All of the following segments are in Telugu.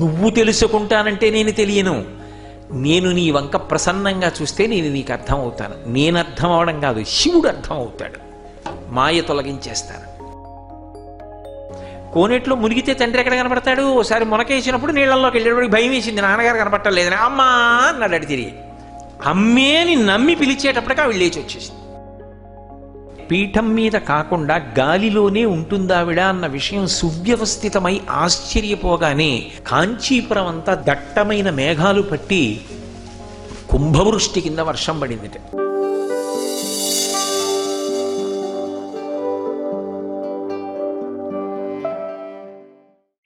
నువ్వు తెలుసుకుంటానంటే నేను తెలియను. నేను నీ వంక ప్రసన్నంగా చూస్తే నేను నీకు అర్థం అవుతాను. నేను అర్థం అవడం కాదు, శివుడు అర్థం అవుతాడు. మాయ తొలగించేస్తాను. కోనేట్లో మునిగితే తండ్రి ఎక్కడ కనపడతాడు? ఓసారి మునకేసినప్పుడు నీళ్ళల్లోకి వెళ్ళేటప్పుడు భయం వేసింది, నాన్నగారు కనపట్టలేదని అమ్మా అన్నాడు. అడి తిరిగి అమ్మేని నమ్మి పిలిచేటప్పటికి ఆవిడ లేచి వచ్చేసింది. పీఠం మీద కాకుండా గాలిలోనే ఉంటుందావిడ అన్న విషయం సువ్యవస్థితమై ఆశ్చర్యపోగానే కాంచీపురం అంతా దట్టమైన మేఘాలు పట్టి కుంభవృష్టి కింద వర్షం పడిందిట.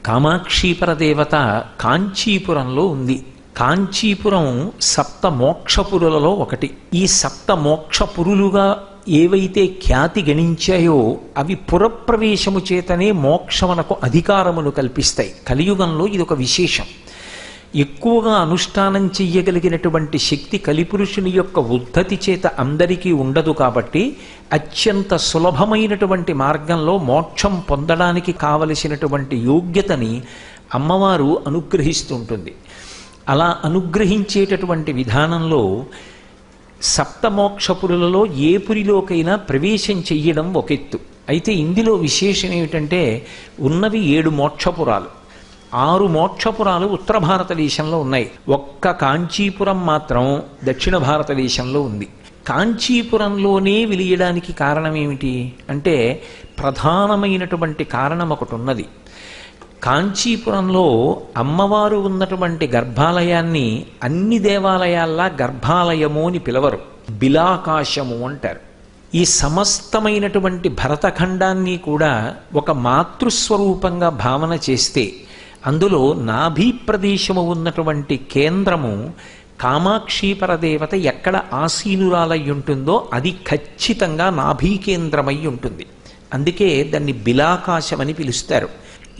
కామాక్షీపర దేవత కాంచీపురంలో ఉంది. కాంచీపురం సప్త మోక్షపురులలో ఒకటి. ఈ సప్త మోక్షపురులుగా ఏవైతే ఖ్యాతి గణించాయో అవి పురప్రవేశము చేతనే మోక్షమునకు అధికారమును కల్పిస్తాయి. కలియుగంలో ఇదొక విశేషం. ఎక్కువగా అనుష్ఠానం చెయ్యగలిగినటువంటి శక్తి కలిపురుషుని యొక్క ఉద్ధతి చేత అందరికీ ఉండదు. కాబట్టి అత్యంత సులభమైనటువంటి మార్గంలో మోక్షం పొందడానికి కావలసినటువంటి యోగ్యతని అమ్మవారు అనుగ్రహిస్తుంటుంది. అలా అనుగ్రహించేటటువంటి విధానంలో సప్తమోక్షపురులలో ఏ పురిలోకైనా ప్రవేశం చెయ్యడం ఒక ఎత్తు. అయితే ఇందులో విశేషం ఏమిటంటే ఉన్నవి 7 మోక్షపురాలు. 6 మోక్షపురాలు ఉత్తర భారతదేశంలో ఉన్నాయి. ఒక్క కాంచీపురం మాత్రం దక్షిణ భారతదేశంలో ఉంది. కాంచీపురంలోనే వెలియడానికి కారణం ఏమిటి అంటే ప్రధానమైనటువంటి కారణం ఒకటి ఉన్నది. కాంచీపురంలో అమ్మవారు ఉన్నటువంటి గర్భాలయాన్ని అన్ని దేవాలయాల్లా గర్భాలయము అని పిలవరు, బిలాకాశము అంటారు. ఈ సమస్తమైనటువంటి భరతఖండాన్ని కూడా ఒక మాతృస్వరూపంగా భావన చేస్తే అందులో నాభీ ప్రదేశము ఉన్నటువంటి కేంద్రము కామాక్షీపర దేవత ఎక్కడ ఆసీనురాలై ఉంటుందో అది ఖచ్చితంగా నాభీ కేంద్రమై ఉంటుంది. అందుకే దాన్ని బిలాకాశం అని పిలుస్తారు.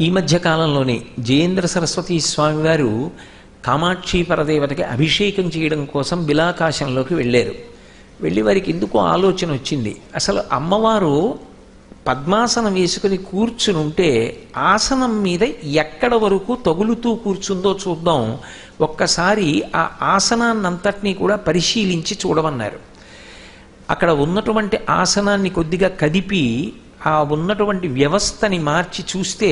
ఈ మధ్య కాలంలోనే జయేంద్ర సరస్వతి స్వామి వారు కామాక్షీపర దేవతకి అభిషేకం చేయడం కోసం బిలాకాశంలోకి వెళ్ళారు. వెళ్ళి వారికి ఎందుకో ఆలోచన వచ్చింది, అసలు అమ్మవారు పద్మాసనం వేసుకుని కూర్చుని ఉంటే ఆసనం మీద ఎక్కడ వరకు తగులుతూ కూర్చుందో చూద్దాం, ఒక్కసారి ఆ ఆసనాన్నంతటినీ కూడా పరిశీలించి చూడమన్నారు. అక్కడ ఉన్నటువంటి ఆసనాన్ని కొద్దిగా కదిపి ఆ ఉన్నటువంటి వ్యవస్థని మార్చి చూస్తే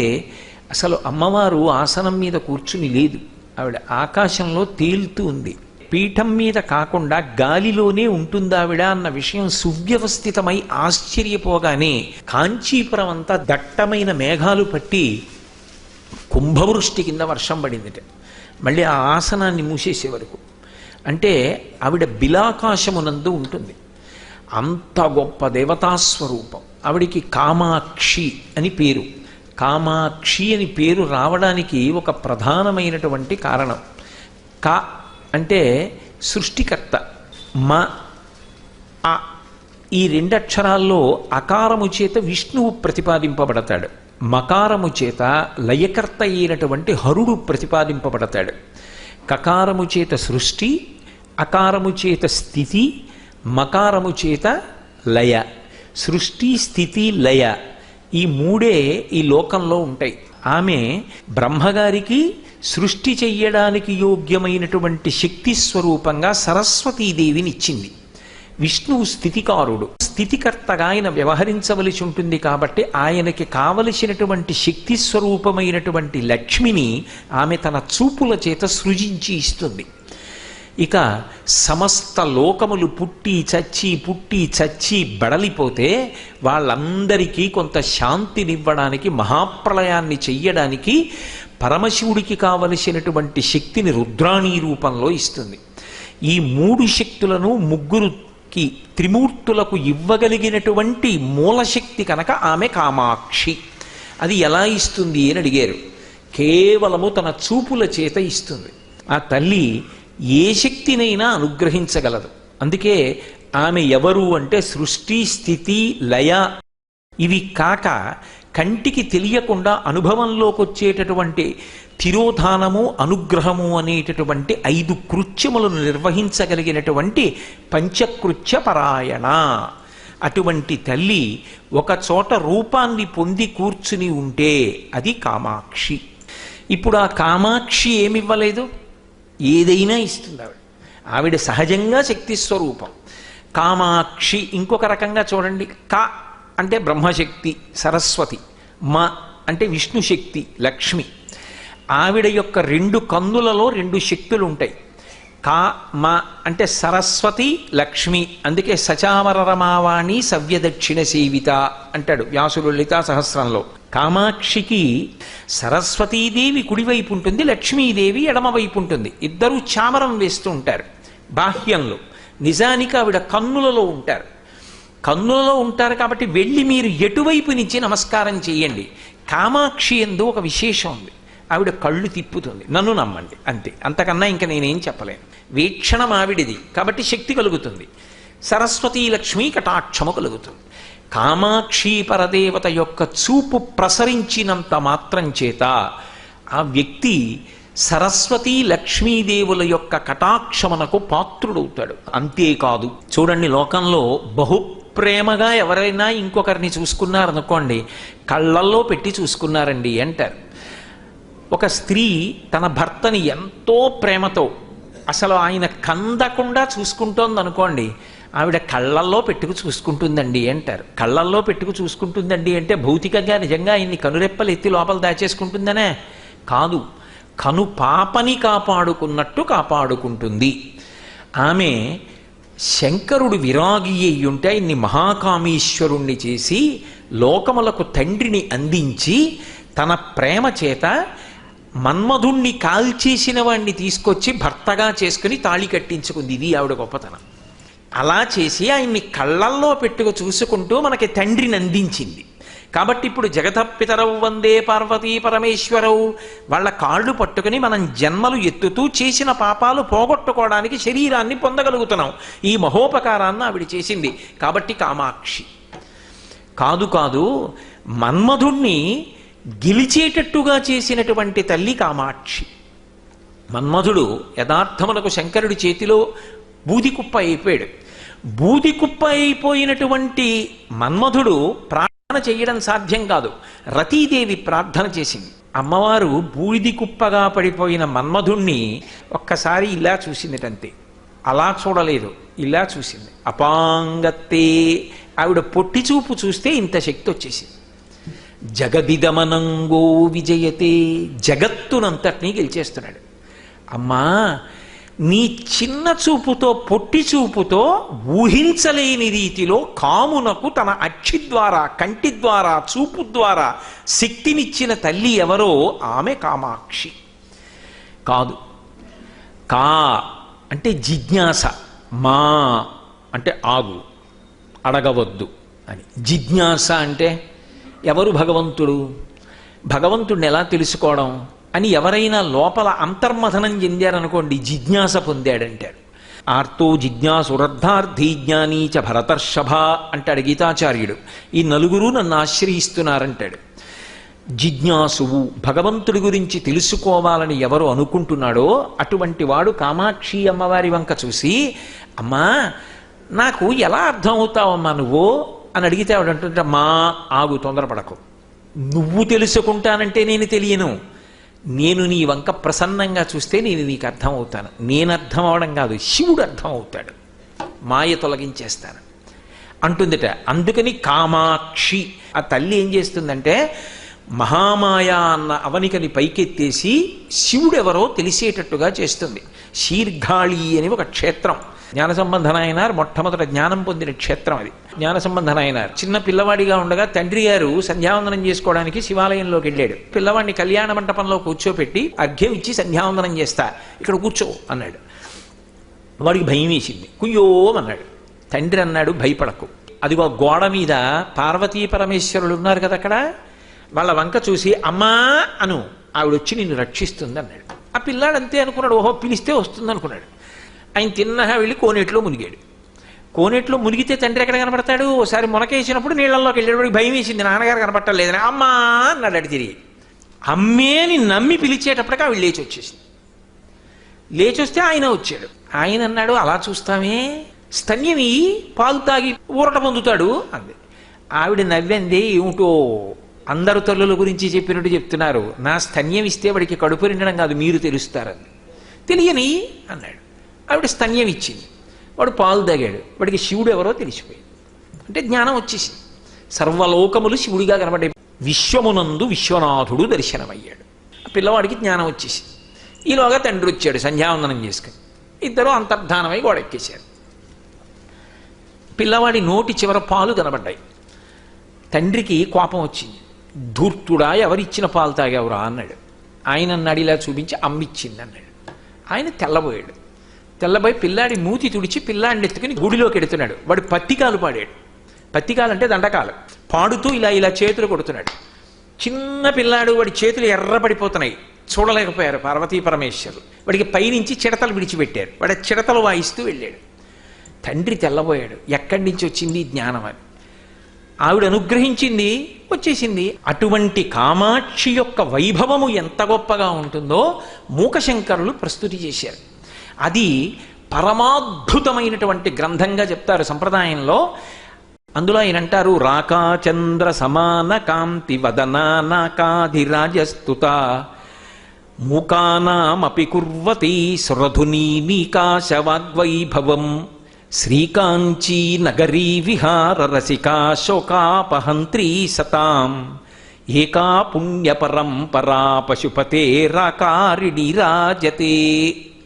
అసలు అమ్మవారు ఆసనం మీద కూర్చుని లేదు, ఆవిడ ఆకాశంలో తేలుతూ ఉంది. పీఠం మీద కాకుండా గాలిలోనే ఉంటుందావిడ అన్న విషయం సువ్యవస్థితమై ఆశ్చర్యపోగానే కాంచీపురం అంతా దట్టమైన మేఘాలు పట్టి కుంభవృష్టి కింద వర్షం పడిందిట. మళ్ళీ ఆ ఆసనాన్ని మూసేసే వరకు. అంటే ఆవిడ బిలాకాశమునందు ఉంటుంది. అంత గొప్ప దేవతాస్వరూపం. ఆవిడికి కామాక్షి అని పేరు. కామాక్షి అని పేరు రావడానికి ఒక ప్రధానమైనటువంటి కారణం. కా అంటే సృష్టికర్త, మ ఆ ఈ 2 అక్షరాల్లో అకారము చేత విష్ణువు ప్రతిపాదింపబడతాడు, మకారము చేత లయకర్త అయినటువంటి హరుడు ప్రతిపాదింపబడతాడు. కకారము చేత సృష్టి, అకారము చేత స్థితి, మకారము చేత లయ. సృష్టి, స్థితి, లయ ఈ 3 ఈ లోకంలో ఉంటాయి. ఆమె బ్రహ్మగారికి సృష్టి చెయ్యడానికి యోగ్యమైనటువంటి శక్తి స్వరూపంగా సరస్వతీదేవిని ఇచ్చింది. విష్ణువు స్థితికారుడు, స్థితికర్తగా ఆయన వ్యవహరించవలసి ఉంటుంది. కాబట్టి ఆయనకి కావలసినటువంటి శక్తి స్వరూపమైనటువంటి లక్ష్మిని ఆమె తన చూపుల చేత సృజించి ఇస్తుంది. ఇక సమస్త లోకములు పుట్టి చచ్చి బడలిపోతే వాళ్ళందరికీ కొంత శాంతినివ్వడానికి, మహాప్రళయాన్ని చెయ్యడానికి పరమశివుడికి కావలసినటువంటి శక్తిని రుద్రాణీ రూపంలో ఇస్తుంది. ఈ 3 శక్తులను ముగ్గురుకి త్రిమూర్తులకు ఇవ్వగలిగినటువంటి మూలశక్తి కనుక ఆమె కామాక్షి. అది ఎలా ఇస్తుంది అని అడిగారు. కేవలము తన చూపుల చేత ఇస్తుంది. ఆ తల్లి ఏ శక్తినైనా అనుగ్రహించగలదు. అందుకే ఆమె ఎవరు అంటే సృష్టి, స్థితి, లయ ఇవి కాక కంటికి తెలియకుండా అనుభవంలోకి వచ్చేటటువంటి తిరోధానము, అనుగ్రహము అనేటటువంటి 5 కృత్యములను నిర్వహించగలిగినటువంటి పంచకృత్య పరాయణ. అటువంటి తల్లి ఒక చోట రూపాన్ని పొంది కూర్చుని ఉంటే అది కామాక్షి. ఇప్పుడు ఆ కామాక్షి ఏమివ్వలేదు? ఏదైనా ఇస్తుంది ఆవిడ. ఆవిడ సహజంగా శక్తి స్వరూపం. కామాక్షి ఇంకొక రకంగా చూడండి. క అంటే బ్రహ్మశక్తి సరస్వతి, మ అంటే విష్ణుశక్తి లక్ష్మి. ఆవిడ యొక్క రెండు కన్నులలో రెండు శక్తులు ఉంటాయి. కా మ అంటే సరస్వతి లక్ష్మి. అందుకే సచామర రమావాణి సవ్యదక్షిణ సేవిత అంటాడు వ్యాసుడు లలితా సహస్రంలో. కామాక్షికి సరస్వతీదేవి కుడివైపు ఉంటుంది, లక్ష్మీదేవి ఎడమవైపు ఉంటుంది. ఇద్దరూ చామరం వేస్తూ ఉంటారు బాహ్యంలో. నిజానికి ఆవిడ కన్నులలో ఉంటారు. కన్నులలో ఉంటారు కాబట్టి వెళ్ళి మీరు ఎటువైపు నుంచి నమస్కారం చేయండి. కామాక్షి యందు ఒక విశేషం ఉంది. ఆవిడ కళ్ళు తిప్పుతుంది. నన్ను నమ్మండి అంతే, అంతకన్నా ఇంకా నేనేం చెప్పలేను. వీక్షణం ఆవిడిది కాబట్టి శక్తి కలుగుతుంది. సరస్వతీ లక్ష్మీ కటాక్షము కలుగుతుంది. కామాక్షి పరదేవత యొక్క చూపు ప్రసరించినంత మాత్రం చేత ఆ వ్యక్తి సరస్వతీ లక్ష్మీదేవుల యొక్క కటాక్షమునకు పాత్రుడవుతాడు. అంతేకాదు, చూడండి, లోకంలో బహుప్రేమగా ఎవరైనా ఇంకొకరిని చూసుకున్నారనుకోండి, కళ్ళల్లో పెట్టి చూసుకున్నారండి అంటారు. ఒక స్త్రీ తన భర్తని ఎంతో ప్రేమతో అసలు ఆయన కందకుండా చూసుకుంటోంది అనుకోండి, ఆవిడ కళ్ళల్లో పెట్టుకు చూసుకుంటుందండి అంటారు. కళ్ళల్లో పెట్టుకు చూసుకుంటుందండి అంటే భౌతికంగా నిజంగా ఆయన్ని కనురెప్పలు ఎత్తి లోపల దాచేసుకుంటుందనే కాదు, కను పాపని కాపాడుకున్నట్టు కాపాడుకుంటుంది. ఆమె శంకరుడు విరాగి అయ్యుంటే ఆయన్ని మహాకామేశ్వరుణ్ణి చేసి లోకములకు తండ్రిని అందించి తన ప్రేమ చేత మన్మధుణ్ణి కాల్చేసిన వాణ్ణి తీసుకొచ్చి భర్తగా చేసుకుని తాళి కట్టించుకుంది. ఇది ఆవిడ గొప్పతనం. అలా చేసి ఆయన్ని కళ్ళల్లో పెట్టుకు చూసుకుంటూ మనకి తండ్రిని అందించింది. కాబట్టి ఇప్పుడు జగతపితరవు వందే పార్వతీ పరమేశ్వరవు వాళ్ళ కాళ్ళు పట్టుకుని మనం జన్మలు ఎత్తుతూ చేసిన పాపాలు పోగొట్టుకోవడానికి శరీరాన్ని పొందగలుగుతున్నాం. ఈ మహోపకారాన్ని ఆవిడ చేసింది. కాబట్టి కామాక్షి. కాదు కాదు, మన్మధుణ్ణి గెలిచేటట్టుగా చేసినటువంటి తల్లి కామాక్షి. మన్మధుడు యథార్థమునకు శంకరుడి చేతిలో బూదికుప్ప అయిపోయాడు. బూదికుప్ప అయిపోయినటువంటి మన్మధుడు ప్రార్థన చేయడం సాధ్యం కాదు. రతీదేవి ప్రార్థన చేసింది. అమ్మవారు బూడిది కుప్పగా పడిపోయిన మన్మధుణ్ణి ఒక్కసారి ఇలా చూసిందిటంతే. అలా చూడలేదు, ఇలా చూసింది. అపాంగత్తే. ఆవిడ పొట్టి చూపు చూస్తే ఇంత శక్తి వచ్చేసింది. జగదిదమనంగో విజయతే. జగత్తునంతటినీ గెలిచేస్తున్నాడు. అమ్మా, నీ చిన్న చూపుతో పొట్టి చూపుతో ఊహించలేని రీతిలో కామునకు తన అక్షి ద్వారా కంటి ద్వారా చూపు ద్వారా శక్తినిచ్చిన తల్లి ఎవరో ఆమె కామాక్షి. కాదు, కా అంటే జిజ్ఞాస, మా అంటే ఆగు, అడగవద్దు అని. జిజ్ఞాస అంటే ఎవరు భగవంతుడు, భగవంతుడిని ఎలా తెలుసుకోవడం అని ఎవరైనా లోపల అంతర్మథనం చెందారనుకోండి, జిజ్ఞాస పొందాడంటాడు. ఆర్తో జిజ్ఞాసురర్థార్థీ జ్ఞానీ చ భరతర్షభ అంటాడు గీతాచార్యుడు. ఈ నలుగురు నన్ను ఆశ్రయిస్తున్నారంటాడు. జిజ్ఞాసువు, భగవంతుడి గురించి తెలుసుకోవాలని ఎవరు అనుకుంటున్నాడో అటువంటి వాడు కామాక్షి అమ్మవారి వంక చూసి, అమ్మా నాకు ఎలా అర్థం అవుతావమ్మా నువ్వు అని అడిగితే ఆవిడంటుంటే, మా ఆగు, తొందరపడకు, నువ్వు తెలుసుకుంటానంటే నేను తెలియను, నేను నీ వంక ప్రసన్నంగా చూస్తే నేను నీకు అర్థం అవుతాను. నేను అర్థం అవడం కాదు, శివుడు అర్థం అవుతాడు, మాయ తొలగించేస్తాను అంటుందిట. అందుకని కామాక్షి. ఆ తల్లి ఏం చేస్తుందంటే మహామాయ అన్న అవనికని పైకెత్తేసి శివుడెవరో తెలిసేటట్టుగా చేస్తుంది. శీర్ఘాళి అని ఒక క్షేత్రం, జ్ఞానసంబంధనాయనార్ మొట్టమొదట జ్ఞానం పొందిన క్షేత్రం అది. జ్ఞానసంబంధనాయనార్ చిన్న పిల్లవాడిగా ఉండగా తండ్రి గారు సంధ్యావందనం చేసుకోవడానికి శివాలయంలోకి వెళ్ళాడు. పిల్లవాడిని కళ్యాణ మంటపంలో కూర్చోపెట్టి అర్ఘ్యం ఇచ్చి సంధ్యావందనం చేస్తా, ఇక్కడ కూర్చో అన్నాడు. వాడికి భయం వేసింది, కుయ్యోమన్నాడు. తండ్రి అన్నాడు, భయపడకు, అదిగో గోడ మీద పార్వతీ పరమేశ్వరులు ఉన్నారు కదా, అక్కడ వాళ్ళ వంక చూసి అమ్మా అను, ఆవిడొచ్చి నిన్ను రక్షిస్తుంది అన్నాడు. ఆ పిల్లాడు అంతే అనుకున్నాడు, ఓహో పిలిస్తే వస్తుంది అనుకున్నాడు. ఆయన తిన్నగా వెళ్ళి కోనేట్లో మునిగాడు. కోనేట్లో మునిగితే తండ్రి ఎక్కడ కనపడతాడు? ఒకసారి మునకేసినప్పుడు నీళ్ళల్లోకి వెళ్ళేటప్పుడు భయం వేసింది, నాన్నగారు కనపట్టలేదని అమ్మా అన్నాడు. అడి తిరిగి అమ్మేని నమ్మి పిలిచేటప్పటికి ఆవిడ లేచి వచ్చేసింది. లేచొస్తే ఆయన వచ్చాడు. ఆయన అన్నాడు, అలా చూస్తామే, స్తన్యమి పాలు తాగి ఊరట పొందుతాడు అంది. ఆవిడ నవ్వింది, ఏమిటో అందరు తల్లుల గురించి చెప్పినట్టు చెప్తున్నారు. నా స్తన్యం ఇస్తే వాడికి కడుపు నిండడం కాదు, మీరు తెలుస్తారని. తెలియని అన్నాడు. ఆవిడ స్తన్యం ఇచ్చింది. వాడు పాలు తాగాడు. వాడికి శివుడు ఎవరో తెలిసిపోయింది. అంటే జ్ఞానం వచ్చేసింది. సర్వలోకములు శివుడిగా కనబడే విశ్వమునందు విశ్వనాథుడు దర్శనమయ్యాడు. ఆ పిల్లవాడికి జ్ఞానం వచ్చేసింది. ఈలోగా తండ్రి వచ్చాడు సంధ్యావందనం చేసుకుని. ఇద్దరు అంతర్ధానమై గోడెక్కేశారు. పిల్లవాడి నోటి చివర పాలు కనబడ్డాయి. తండ్రికి కోపం వచ్చింది. ధూర్తుడా, ఎవరిచ్చిన పాలు తాగావురా అన్నాడు. ఆయన నడిలా చూపించి అమ్మిచ్చింది అన్నాడు. ఆయన తెల్లబోయాడు. తెల్లబోయి పిల్లాడి మూతి తుడిచి పిల్లాడిని ఎత్తుకుని గుడిలోకి ఎడుతున్నాడు. వాడు పత్తికాలు పాడాడు. పత్తికాలు అంటే దండకాలు పాడుతూ ఇలా ఇలా చేతులు కొడుతున్నాడు. చిన్న పిల్లాడు, వాడి చేతులు ఎర్రపడిపోతున్నాయి. చూడలేకపోయారు పార్వతీ పరమేశ్వరులు. వాడికి పైనుంచి చిడతలు విడిచిపెట్టారు. వాడి చిడతలు వాయిస్తూ వెళ్ళాడు. తండ్రి తెల్లబోయాడు. ఎక్కడి నుంచి వచ్చింది జ్ఞానం అని. ఆవిడ అనుగ్రహించింది, వచ్చేసింది. అటువంటి కామాక్షి యొక్క వైభవము ఎంత గొప్పగా ఉంటుందో మూకశంకరులు ప్రస్తుతి చేశారు. అది పరమాద్భుతమైనటువంటి గ్రంథంగా చెప్తారు సంప్రదాయంలో. అందులో ఆయన అంటారు, రాకాచంద్ర సమాన కాంతి వదనాకాధిరాజస్తుత మూకానామపి కుర్వతి సురధునీ నీకాశవాగ్వైభవం శ్రీకాంచీ నగరీ విహార రసికా శోకాపహంత్రీ సతాం ఏకా పుణ్యపరంపరా పశుపతే రాకారిణి రాజతే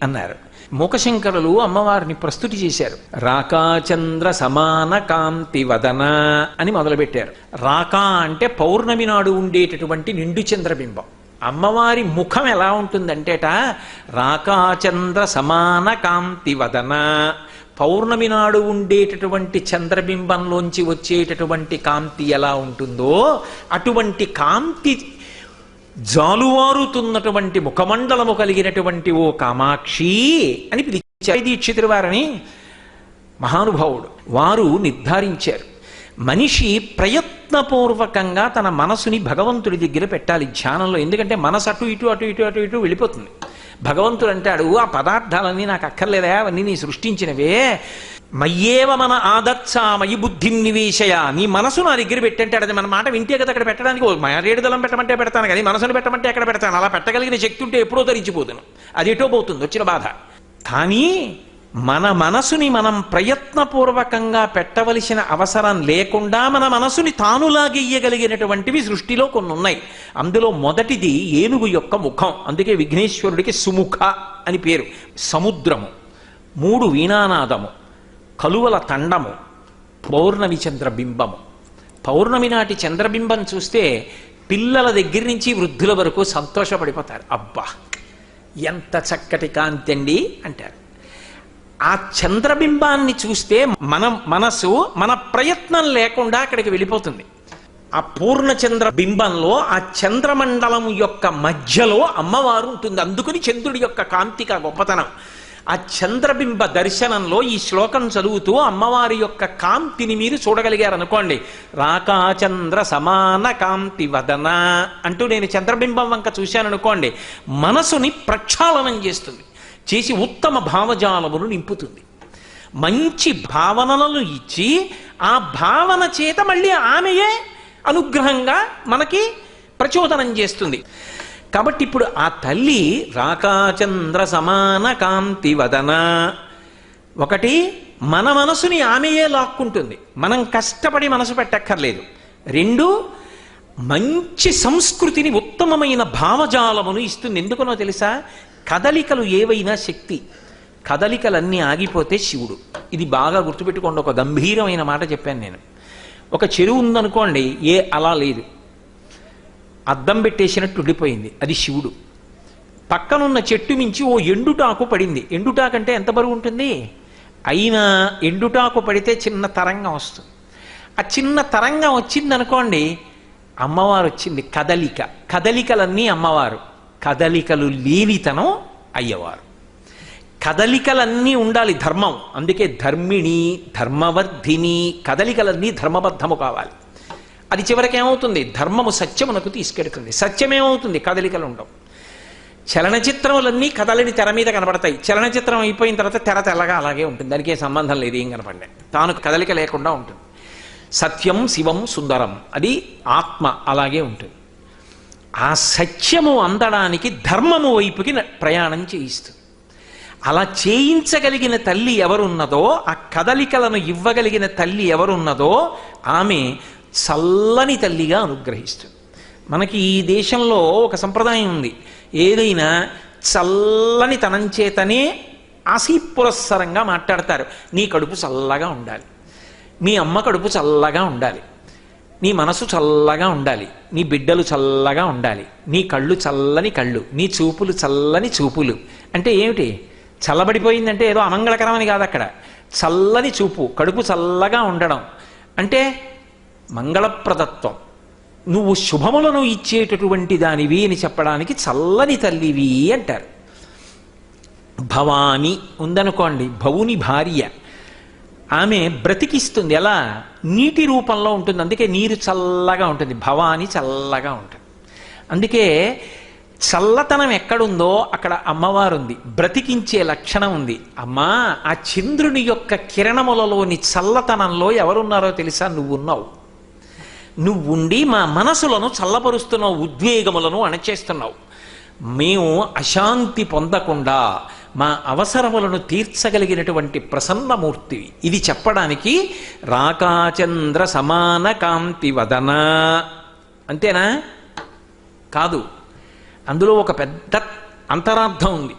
అన్నారు. మూకశంకరులు అమ్మవారిని ప్రస్తుతి చేశారు. రాకాచంద్ర సమాన కాంతి వదన అని మొదలుపెట్టారు. రాకా అంటే పౌర్ణమి నాడు ఉండేటటువంటి నిండు చంద్రబింబం. అమ్మవారి ముఖం ఎలా ఉంటుందంటేట రాకాచంద్ర సమాన కాంతి వదన, పౌర్ణమి నాడు ఉండేటటువంటి చంద్రబింబంలోంచి వచ్చేటటువంటి కాంతి ఎలా ఉంటుందో అటువంటి కాంతి జాలువారుతున్నటువంటి ముఖమండలము కలిగినటువంటి ఓ కామాక్షి అని పిలిచారు. దీక్షితుల వారని మహానుభావుడు. వారు నిర్ధారించారు, మనిషి ప్రయత్నపూర్వకంగా తన మనసుని భగవంతుడి దగ్గర పెట్టాలి ధ్యానంలో. ఎందుకంటే మనసు అటు ఇటు అటు ఇటు అటు ఇటు వెళ్ళిపోతుంది. భగవంతుడు అంటాడు, ఆ పదార్థాలన్నీ నాకు అక్కర్లేదా, అవన్నీ నీ సృష్టించినవే. మయ్యేవ మన ఆదత్సామయి బుద్ధిం నివేశయ, నీ మనసు నా దగ్గర పెట్టంటాడు. అది మన మాట వింటే కదా అక్కడ పెట్టడానికి. మారేడు దళం పెట్టమంటే పెడతాను, కానీ మనసును పెట్టమంటే ఎక్కడ పెడతాను. అలా పెట్టగలిగిన శక్తి ఉంటే ఎప్పుడో తరించిపోతాను. అది ఎటో పోతుంది వచ్చిన బాధ. కానీ మన మనసుని మనం ప్రయత్నపూర్వకంగా పెట్టవలసిన అవసరం లేకుండా మన మనసుని తానులాగెయ్యగలిగినటువంటివి సృష్టిలో కొన్ని ఉన్నాయి. అందులో మొదటిది ఏనుగు యొక్క ముఖం. అందుకే విఘ్నేశ్వరుడికి సుముఖ అని పేరు. సముద్రము, 3 వీణానాదము, కలువల తండము, పౌర్ణమి చంద్రబింబము. పౌర్ణమి నాటి చంద్రబింబం చూస్తే పిల్లల దగ్గర నుంచి వృద్ధుల వరకు సంతోషపడిపోతారు. అబ్బా ఎంత చక్కటి కాంతి అండి అంటారు. ఆ చంద్రబింబాన్ని చూస్తే మనసు మన ప్రయత్నం లేకుండా అక్కడికి వెళ్ళిపోతుంది. ఆ పూర్ణచంద్ర బింబంలో ఆ చంద్రమండలం యొక్క మధ్యలో అమ్మవారు ఉంటుంది. అందుకని చంద్రుడి యొక్క కాంతిక గొప్పతనం. ఆ చంద్రబింబ దర్శనంలో ఈ శ్లోకం చదువుతూ అమ్మవారి యొక్క కాంతిని మీరు చూడగలిగారు అనుకోండి. రాకాచంద్ర సమాన కాంతి వదన అంటూ నేను చంద్రబింబం వంక చూశాను అనుకోండి, మనసుని ప్రక్షాళనం చేస్తుంది, చేసి ఉత్తమ భావజాలమును నింపుతుంది. మంచి భావనలను ఇచ్చి ఆ భావన చేత మళ్ళీ ఆమెయే అనుగ్రహంగా మనకి ప్రచోదనం చేస్తుంది. కాబట్టి ఇప్పుడు ఆ తల్లి రాకాచంద్ర సమాన కాంతి వదన, ఒకటి మన మనసుని ఆమెయే లాక్కుంటుంది, మనం కష్టపడి మనసు పెట్టక్కర్లేదు. 2 మంచి సంస్కృతిని, ఉత్తమమైన భావజాలమును ఇస్తుంది. ఎందుకనో తెలుసా? కదలికలు ఏవైనా శక్తి, కదలికలన్నీ ఆగిపోతే శివుడు. ఇది బాగా గుర్తుపెట్టుకోండి. ఒక గంభీరమైన మాట చెప్పాను నేను. ఒక చెరువు ఉందనుకోండి, ఏ అలా లేదు, అద్దం పెట్టేసినట్టు ఉండిపోయింది, అది శివుడు. పక్కనున్న చెట్టు మించి ఓ ఎండుటాకు పడింది. ఎండుటాకంటే ఎంత బరువు ఉంటుంది? అయినా ఎండుటాకు పడితే చిన్న తరంగం వస్తుంది. ఆ చిన్న తరంగం వచ్చిందనుకోండి, అమ్మవారు వచ్చింది. కదలిక, కదలికలన్నీ అమ్మవారు. కదలికలు లేనితనం అయ్యవారు. కదలికలన్నీ ఉండాలి, ధర్మం. అందుకే ధర్మిణి, ధర్మవర్ధిని. కదలికలన్నీ ధర్మబద్ధము కావాలి. అది చివరికి ఏమవుతుంది? ధర్మము సత్యమునకు తీసుకెడుతుంది. సత్యమేమవుతుంది? కదలికలు ఉండవు. చలనచిత్రములన్నీ కదలని తెర మీద కనబడతాయి. చలనచిత్రం అయిపోయిన తర్వాత తెర తెల్లగా అలాగే ఉంటుంది, దానికి సంబంధం లేదు, ఏం కనపడలే, తాను కదలిక లేకుండా ఉంటుంది. సత్యం శివం సుందరం, అది ఆత్మ అలాగే ఉంటుంది. ఆ సత్యము అందడానికి ధర్మము వైపుకి ప్రయాణం చేయిస్తుంది. అలా చేయించగలిగిన తల్లి ఎవరున్నదో, ఆ కదలికలను ఇవ్వగలిగిన తల్లి ఎవరున్నదో ఆమె చల్లని తల్లిగా అనుగ్రహిస్తుంది. మనకి ఈ దేశంలో ఒక సంప్రదాయం ఉంది, ఏదైనా చల్లని తనం చేతనే ఆశీపురస్సరంగా మాట్లాడతారు. నీ కడుపు చల్లగా ఉండాలి, మీ అమ్మ కడుపు చల్లగా ఉండాలి, నీ మనసు చల్లగా ఉండాలి, నీ బిడ్డలు చల్లగా ఉండాలి, నీ కళ్ళు చల్లని కళ్ళు, నీ చూపులు చల్లని చూపులు. అంటే ఏమిటి? చల్లబడిపోయిందంటే ఏదో అమంగళకరమని కాదు. అక్కడ చల్లని చూపు, కడుపు చల్లగా ఉండడం అంటే మంగళప్రదత్వం, నువ్వు శుభములను ఇచ్చేటటువంటి దానివి అని చెప్పడానికి చల్లని తల్లివి అంటారు. భవాని ఉందనుకోండి, భవుని భార్య, ఆమె బ్రతికిస్తుంది. ఎలా? నీటి రూపంలో ఉంటుంది, అందుకే నీరు చల్లగా ఉంటుంది. భవాని చల్లగా ఉంటుంది. అందుకే చల్లతనం ఎక్కడుందో అక్కడ అమ్మవారు ఉంది, బ్రతికించే లక్షణం ఉంది. అమ్మా, ఆ చంద్రుని యొక్క కిరణములలోని చల్లతనంలో ఎవరున్నారో తెలుసా? నువ్వున్నావు. నువ్వుండి మా మనసులను చల్లపరుస్తున్నావు, ఉద్వేగములను అణచేస్తున్నావు. మేము అశాంతి పొందకుండా మా అవసరములను తీర్చగలిగినటువంటి ప్రసన్నమూర్తివి. ఇది చెప్పడానికి రాకాచంద్ర సమాన కాంతి వదన అంతేనా? కాదు, అందులో ఒక పెద్ద అంతరార్థం ఉంది.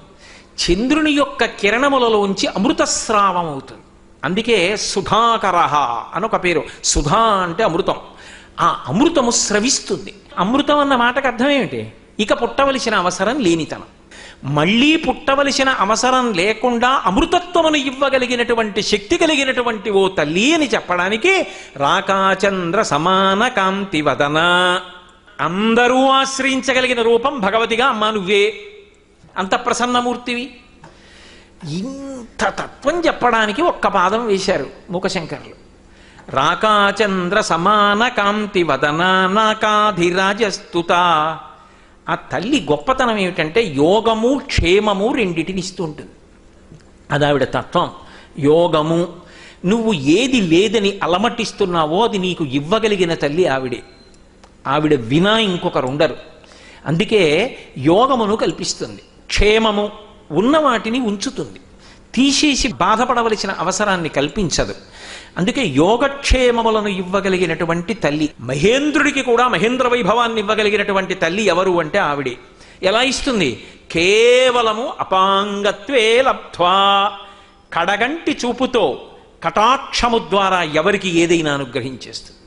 చంద్రుని యొక్క కిరణములలోంచి అమృతస్రావం అవుతుంది. అందుకే సుధాకరః అని ఒక పేరు. సుధా అంటే అమృతం. ఆ అమృతము స్రవిస్తుంది. అమృతం అన్న మాటకు అర్థం ఏమిటి? ఇక పుట్టవలసిన అవసరం లేనితనం. మళ్ళీ పుట్టవలసిన అవసరం లేకుండా అమృతత్వమును ఇవ్వగలిగినటువంటి శక్తి కలిగినటువంటి ఓ తల్లి అని చెప్పడానికి రాకాచంద్ర సమాన కాంతి వదన. అందరూ ఆశ్రయించగలిగిన రూపం భగవతిగా అమ్మా నువ్వే. అంత ప్రసన్నమూర్తివి. ఇంత తత్వం చెప్పడానికి ఒక్క పాదం వేశారు మూకశంకరులు. రాకాచంద్ర సమాన కాంతి వదన నాకాధిరాజస్తుత. ఆ తల్లి గొప్పతనం ఏమిటంటే యోగము క్షేమము రెండిటిని ఇస్తూ ఉంటుంది. అది ఆవిడ తత్వం. యోగము, నువ్వు ఏది లేదని అలమటిస్తున్నావో అది నీకు ఇవ్వగలిగిన తల్లి ఆవిడే. ఆవిడ వినా ఇంకొకరు ఉండరు. అందుకే యోగమును కల్పిస్తుంది. క్షేమము, ఉన్న వాటిని ఉంచుతుంది, తీసేసి బాధపడవలసిన అవసరాన్ని కల్పించదు. అందుకే యోగక్షేమములను ఇవ్వగలిగినటువంటి తల్లి. మహేంద్రుడికి కూడా మహేంద్ర వైభవాన్ని ఇవ్వగలిగినటువంటి తల్లి ఎవరు అంటే ఆవిడే. ఎలా ఇస్తుంది? కేవలము అపాంగత్వే లబ్ధ్వా, కడగంటి చూపుతో కటాక్షము ద్వారా ఎవరికి ఏదైనా అనుగ్రహించేస్తుంది.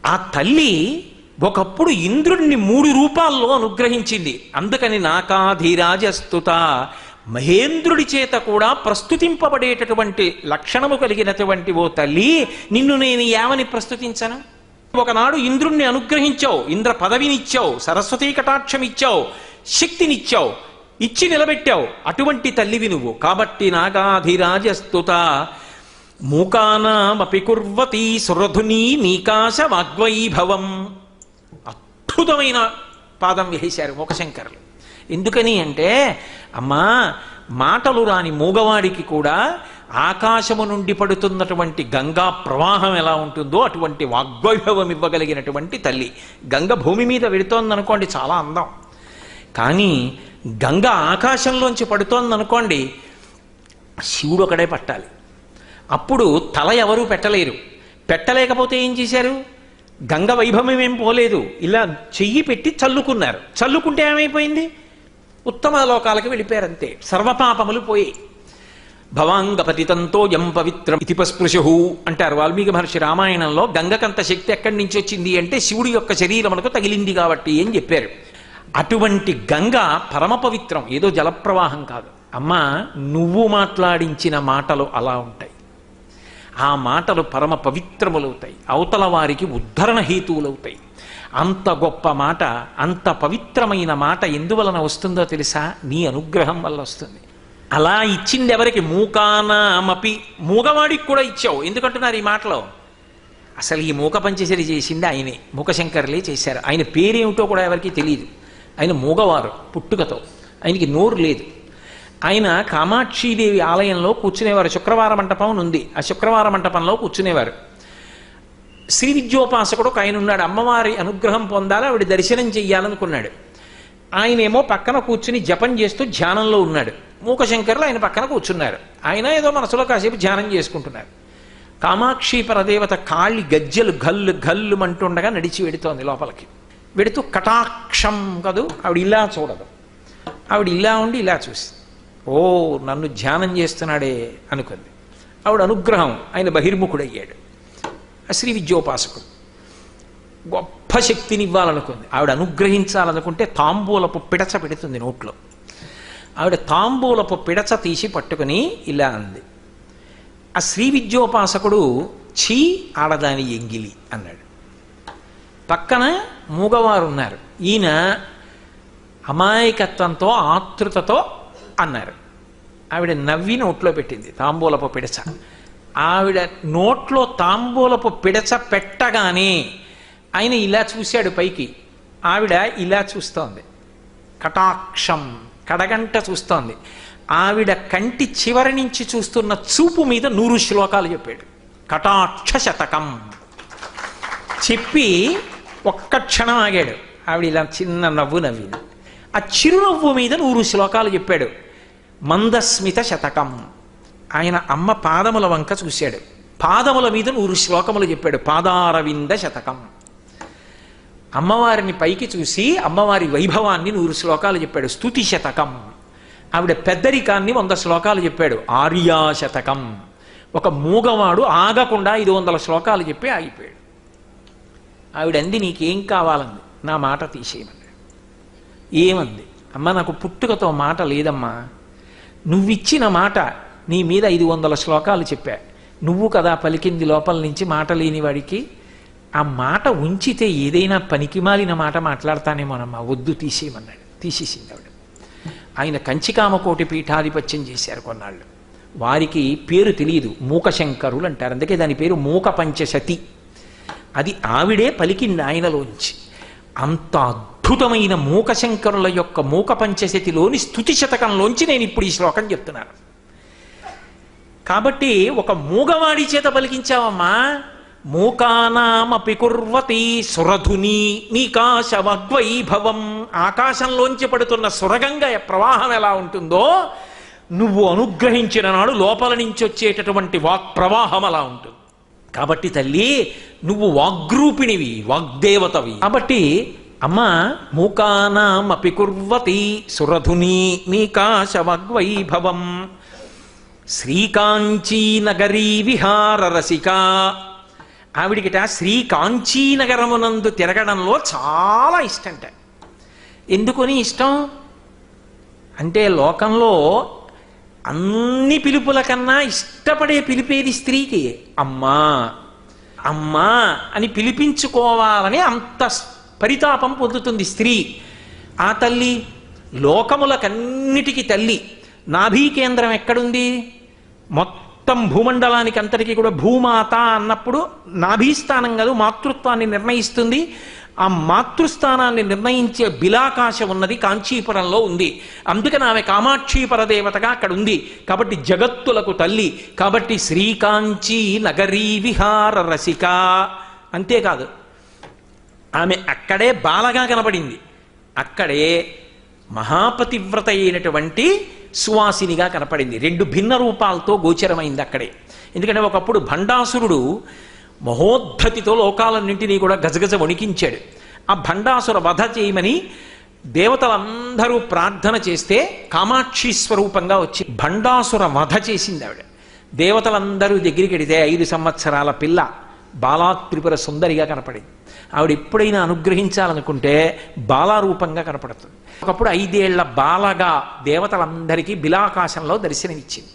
ఆ తల్లి ఒకప్పుడు ఇంద్రుడిని 3 రూపాల్లో అనుగ్రహించింది. అందుకని నాకాధిరాజస్తుత, మహేంద్రుడి చేత కూడా ప్రస్తుతింపబడేటటువంటి లక్షణము కలిగినటువంటి ఓ తల్లి, నిన్ను నేను ఏమని ప్రస్తుతించను? ఒకనాడు ఇంద్రుణ్ణి అనుగ్రహించావు, ఇంద్ర పదవినిచ్చావు, సరస్వతీ కటాక్షం ఇచ్చావు, శక్తినిచ్చావు, ఇచ్చి నిలబెట్టావు. అటువంటి తల్లివి నువ్వు. కాబట్టి నాగాధిరాజస్తుత మూకానామపి కుర్వతి సురధుని నీకాశ వాగ్వైభవం. అద్భుతమైన పాదం వేశారు మూకశంకరులు. ఎందుకని అంటే, అమ్మా, మాటలు రాని మూగవాడికి కూడా ఆకాశము నుండి పడుతున్నటువంటి గంగా ప్రవాహం ఎలా ఉంటుందో అటువంటి వాగ్వైభవం ఇవ్వగలిగినటువంటి తల్లి. గంగ భూమి మీద వెడుతోందనుకోండి, చాలా అందం. కానీ గంగ ఆకాశంలోంచి పడుతోందనుకోండి, శివుడు ఒకడే పట్టాలి. అప్పుడు తల ఎవరూ పెట్టలేరు. పెట్టలేకపోతే ఏం చేశారు? గంగ వైభవం ఏం పోలేదు, ఇలా చెయ్యి పెట్టి చల్లుకున్నారు. చల్లుకుంటే ఏమైపోయింది? ఉత్తమ లోకాలకు వెళ్ళిపోయారు. అంతే, సర్వపాపములు పోయి. భవాంగపతితంతో యం పవిత్రం ఇతి పస్పృశు అంటారు వాల్మీకి మహర్షి రామాయణంలో. గంగకంత శక్తి ఎక్కడి నుంచి వచ్చింది అంటే శివుడి యొక్క శరీరమునకు తగిలింది కాబట్టి అని చెప్పారు. అటువంటి గంగ పరమ పవిత్రం, ఏదో జలప్రవాహం కాదు. అమ్మా, నువ్వు మాట్లాడించిన మాటలు అలా ఉంటాయి. ఆ మాటలు పరమ పవిత్రములవుతాయి, అవతల వారికి ఉద్ధరణ హేతువులవుతాయి. అంత గొప్ప మాట, అంత పవిత్రమైన మాట ఎందువలన వస్తుందో తెలుసా? నీ అనుగ్రహం వల్ల వస్తుంది. అలా ఇచ్చింది ఎవరికి? మూకానామపి, మూగవాడికి కూడా ఇచ్చావు. ఎందుకంటున్నారు ఈ మాటలో? అసలు ఈ మూక పంచశరి చేసింది ఆయనే, మూకశంకరులే చేశారు. ఆయన పేరేమిటో కూడా ఎవరికి తెలియదు. ఆయన మూగవారు పుట్టుకతో, ఆయనకి నోరు లేదు. ఆయన కామాక్షీదేవి ఆలయంలో కూర్చునేవారు. శుక్రవార మంటపం ఉంది, ఆ శుక్రవార మంటపంలో కూర్చునేవారు. శ్రీ విద్యోపాసకుడు ఒక ఆయన ఉన్నాడు. అమ్మవారి అనుగ్రహం పొందాలి, ఆవిడ దర్శనం చెయ్యాలనుకున్నాడు. ఆయనేమో పక్కన కూర్చుని జపం చేస్తూ ధ్యానంలో ఉన్నాడు. మూకశంకరులు ఆయన పక్కన కూర్చున్నారు. ఆయన ఏదో మనసులో కాసేపు ధ్యానం చేసుకుంటున్నారు. కామాక్షి పరదేవత కాళ్ళి గజ్జలు గల్లు గల్లు అంటుండగా నడిచి వెడుతోంది లోపలికి. వెడుతూ కటాక్షం కదూ, ఆవిడ ఇలా చూడదు. ఆవిడ ఇలా ఉండి ఇలా చూసి, ఓ నన్ను ధ్యానం చేస్తున్నాడే అనుకుంది. ఆవిడ అనుగ్రహం, ఆయన బహిర్ముఖుడయ్యాడు. శ్రీ విద్యోపాసకుడు గొప్ప శక్తిని ఇవ్వాలనుకుంది. ఆవిడ అనుగ్రహించాలనుకుంటే తాంబూలపు పిడచ పెడుతుంది నోట్లో. ఆవిడ తాంబూలపు పిడచ తీసి పట్టుకుని ఇలా అంది. ఆ శ్రీ విద్యోపాసకుడు ఛీ ఆడదాని ఎంగిలి అన్నాడు. పక్కన మూగవారు ఉన్నారు. ఈయన అమాయకత్వంతో ఆతృతతో అన్నారు. ఆవిడ నవ్వి నోట్లో పెట్టింది తాంబూలపు పిడచ. ఆవిడ నోట్లో తాంబూలపు పిడచ పెట్టగానే ఆయన ఇలా చూశాడు పైకి. ఆవిడ ఇలా చూస్తోంది, కటాక్షం కడగంట చూస్తోంది. ఆవిడ కంటి చివరి నుంచి చూస్తున్న చూపు మీద 100 శ్లోకాలు చెప్పాడు. కటాక్ష శతకం చెప్పి ఒక్క క్షణం ఆగాడు. ఆవిడ ఇలా చిన్న నవ్వు నవ్వింది. ఆ చిరునవ్వు మీద 100 శ్లోకాలు చెప్పాడు. మందస్మిత శతకం. ఆయన అమ్మ పాదముల వంక చూశాడు. పాదముల మీద 100 శ్లోకములు చెప్పాడు. పాదారవింద శతకం. అమ్మవారిని పైకి చూసి అమ్మవారి వైభవాన్ని 100 శ్లోకాలు చెప్పాడు. స్తుతి శతకం. ఆవిడ పెద్దరికాన్ని 100 శ్లోకాలు చెప్పాడు. ఆర్యా శతకం. ఒక మూగవాడు ఆగకుండా 500 శ్లోకాలు చెప్పి ఆగిపోయాడు. ఆవిడంది, నీకేం కావాలంది. నా మాట తీసేయమన్నాడు. ఏమంది? అమ్మ నాకు పుట్టుకతో మాట లేదమ్మా, నువ్విచ్చిన మాట, నీ మీద 500 శ్లోకాలు చెప్పా, నువ్వు కదా పలికింది లోపల నుంచి మాట లేని వాడికి. ఆ మాట ఉంచితే ఏదైనా పనికిమాలిన మాట మాట్లాడతానేమోనమ్మా, వద్దు తీసేయమన్నాడు. తీసేసింది ఆవిడ. ఆయన కంచికామకోటి పీఠాధిపత్యం చేశారు కొన్నాళ్ళు. వారికి పేరు తెలియదు, మూకశంకరులు అంటారు. అందుకే దాని పేరు మూక పంచశతి. అది ఆవిడే పలికింది ఆయనలోంచి. అంత అద్భుతమైన మూకశంకరుల యొక్క మూక పంచశతిలోని స్తుతి శతకంలోంచి నేను ఇప్పుడు ఈ శ్లోకం చెప్తున్నాను. కాబట్టి ఒక మూగవాడి చేత పలికించావమ్మా. మూకానామపి కుర్వతి సురధుని నీకాశ వగ్వైభవం. ఆకాశంలోంచి పడుతున్న సురగంగ ప్రవాహం ఎలా ఉంటుందో, నువ్వు అనుగ్రహించిన నాడు లోపల నుంచి వచ్చేటటువంటి వాక్ ప్రవాహం అలా ఉంటుంది. కాబట్టి తల్లి, నువ్వు వాగ్రూపిణివి, వాగ్దేవతవి. కాబట్టి అమ్మ, మూకానామపి కుర్వతి సురధుని నీకాశ వగ్వైభవం శ్రీకాంచీనగరీ విహార రసిక. ఆవిడికిట శ్రీకాంచీనగరమునందు తిరగడంలో చాలా ఇష్టంట. ఎందుకని ఇష్టం అంటే, లోకంలో అన్ని పిలుపుల కన్నా ఇష్టపడే పిలిపేది స్త్రీకి. అమ్మా అమ్మా అని పిలిపించుకోవాలని అంత పరితాపం పొందుతుంది స్త్రీ. ఆ తల్లి లోకములకన్నిటికీ తల్లి. నాభీ కేంద్రం ఎక్కడుంది? మొత్తం భూమండలానికి అంతటికీ కూడా భూమాత అన్నప్పుడు నాభీస్థానం కాదు, మాతృత్వాన్ని నిర్ణయిస్తుంది. ఆ మాతృస్థానాన్ని నిర్ణయించే బిలాకాశం ఉన్నది కాంచీపురంలో ఉంది. అందుకని ఆమె కామాక్షి పరదేవతగా అక్కడ ఉంది. కాబట్టి జగత్తులకు తల్లి. కాబట్టి శ్రీకాంచీ నగరీ విహార రసిక. అంతేకాదు, ఆమె అక్కడే బాలగా కనబడింది. అక్కడే మహాపతివ్రత అయినటువంటి సువాసినిగా కనపడింది. 2 భిన్న రూపాలతో గోచరమైంది అక్కడే. ఎందుకంటే ఒకప్పుడు భండాసురుడు మహోద్ధతితో లోకాలన్నింటినీ కూడా గజగజ వణికించాడు. ఆ భండాసుర వధ చేయమని దేవతలందరూ ప్రార్థన చేస్తే కామాక్షి స్వరూపంగా వచ్చి భండాసుర వధ చేసింది ఆవిడ. దేవతలందరూ దగ్గరికి వెడితే 5 సంవత్సరాల పిల్ల బాలాత్రిపుర సుందరిగా కనపడింది. ఆవిడ ఎప్పుడైనా అనుగ్రహించాలనుకుంటే బాలారూపంగా కనపడుతుంది. ఒకప్పుడు 5 ఏళ్ల బాలగా దేవతలందరికీ బిలాకాశంలో దర్శనమిచ్చింది.